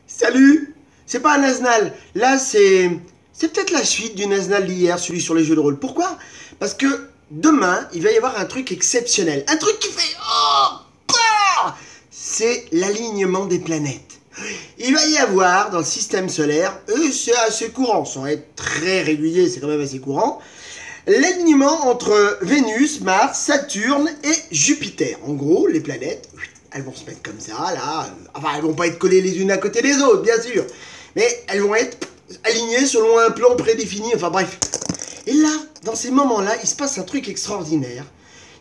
Salut! C'est pas un Naznal. Là, c'est peut-être la suite du Naznal d'hier, celui sur les jeux de rôle. Pourquoi? Parce que demain, il va y avoir un truc exceptionnel. Un truc qui fait... Oh! C'est l'alignement des planètes. Il va y avoir, dans le système solaire, c'est assez courant, sans être très régulier, c'est quand même assez courant, l'alignement entre Vénus, Mars, Saturne et Jupiter. En gros, les planètes, elles vont se mettre comme ça, là. Enfin, elles vont pas être collées les unes à côté des autres, bien sûr. Mais elles vont être alignées selon un plan prédéfini, enfin bref. Et là, dans ces moments-là, il se passe un truc extraordinaire.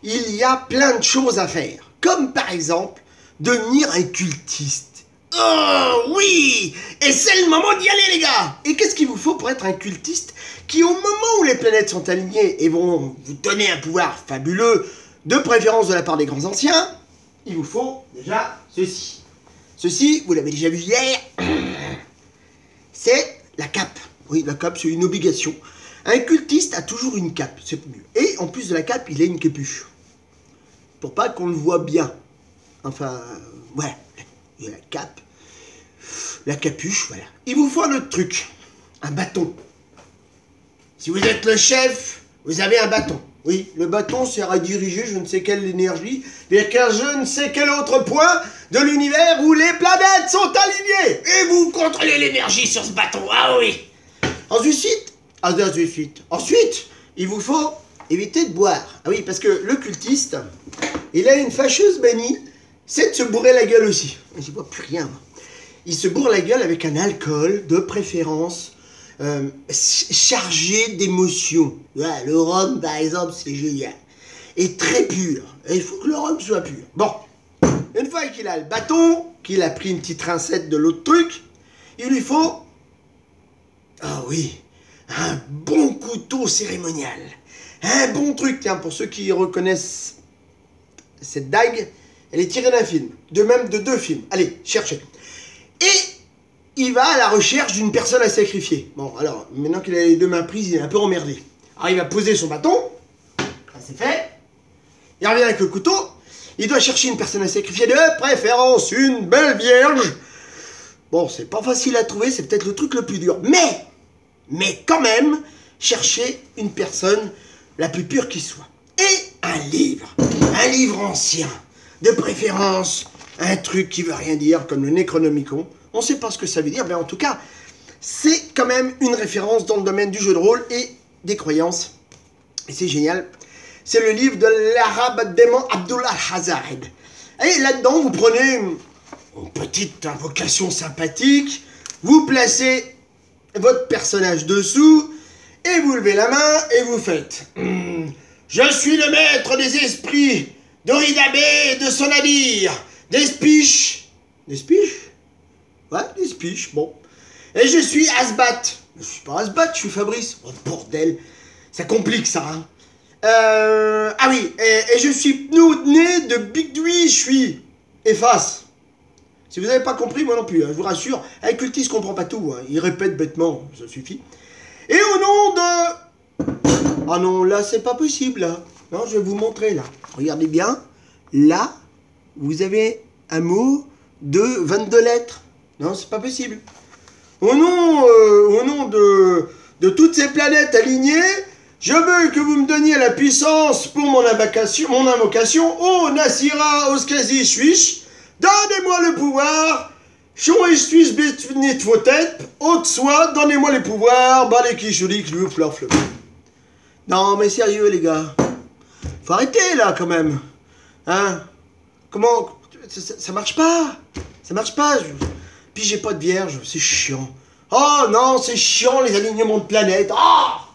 Il y a plein de choses à faire. Comme par exemple, devenir un cultiste. Oh oui! Et c'est le moment d'y aller, les gars! Et qu'est-ce qu'il vous faut pour être un cultiste qui, au moment où les planètes sont alignées et vont vous donner un pouvoir fabuleux, de préférence de la part des grands anciens, il vous faut déjà ceci. Ceci, vous l'avez déjà vu hier, c'est la cape. Oui, la cape, c'est une obligation. Un cultiste a toujours une cape, c'est mieux. Et en plus de la cape, il a une capuche. Pour pas qu'on le voit bien. Enfin, voilà. Il y a la cape, la capuche, voilà. Il vous faut un autre truc, un bâton. Si vous êtes le chef, vous avez un bâton. Oui, le bâton sert à diriger je ne sais quelle énergie vers je ne sais quel autre point de l'univers où les planètes sont alignées. Et vous contrôlez l'énergie sur ce bâton, ah oui. Ensuite, il vous faut éviter de boire. Ah oui, parce que le cultiste, il a une fâcheuse manie, c'est de se bourrer la gueule aussi. J'y vois plus rien, moi. Il se bourre la gueule avec un alcool, de préférence, chargé d'émotions. Voilà, le rhum, par exemple, c'est génial. Et très pur. Et il faut que le rhum soit pur. Bon, une fois qu'il a le bâton, qu'il a pris une petite rincette de l'autre truc, il lui faut... Ah oui, un bon couteau cérémonial. Un bon truc, tiens, pour ceux qui reconnaissent cette dague, elle est tirée d'un film, de même de 2 films. Allez, cherchez. Et il va à la recherche d'une personne à sacrifier. Bon, alors, maintenant qu'il a les 2 mains prises, il est un peu emmerdé. Alors, il va poser son bâton. Ça, c'est fait. Il revient avec le couteau. Il doit chercher une personne à sacrifier, de préférence une belle vierge. Bon, c'est pas facile à trouver, c'est peut-être le truc le plus dur. Mais quand même, chercher une personne la plus pure qui soit. Et un livre ancien. De préférence, un truc qui veut rien dire, comme le Necronomicon. On ne sait pas ce que ça veut dire, mais en tout cas, c'est quand même une référence dans le domaine du jeu de rôle et des croyances. Et c'est génial. C'est le livre de l'arabe démon Abdullah Hazard. Et là-dedans, vous prenez une petite invocation sympathique, vous placez votre personnage dessous, et vous levez la main, et vous faites je suis le maître des esprits d'Oridabé de son navire, d'Espiche. D'Espiche? Ouais, d'Espiche, bon. Et je suis Asbat. Je suis pas Asbat, je suis Fabrice. Oh bordel, ça complique ça, hein. Ah oui, et je suis né de Bigdui, je suis Efface. Si vous n'avez pas compris, moi non plus, hein, je vous rassure, un cultiste comprend pas tout, hein, il répète bêtement, ça suffit. Et au nom de... Ah non, là c'est pas possible, là. Non, je vais vous montrer, là. Regardez bien, là, vous avez un mot de 22 lettres. Non, c'est pas possible. Au nom de toutes ces planètes alignées, je veux que vous me donniez la puissance pour mon invocation. Oh, Nassira, Oskazi, Shuish, donnez-moi le pouvoir. Chon et Suisse, Betnit, Votep, haute soi, donnez-moi les pouvoirs. Baleki, Jolik, Liu, Florfle. Non, mais sérieux, les gars. Faut arrêter, là, quand même. Hein? Comment... Ça marche pas. Ça marche pas. Puis j'ai pas de vierge, c'est chiant. Oh non, c'est chiant, les alignements de planètes. Ah!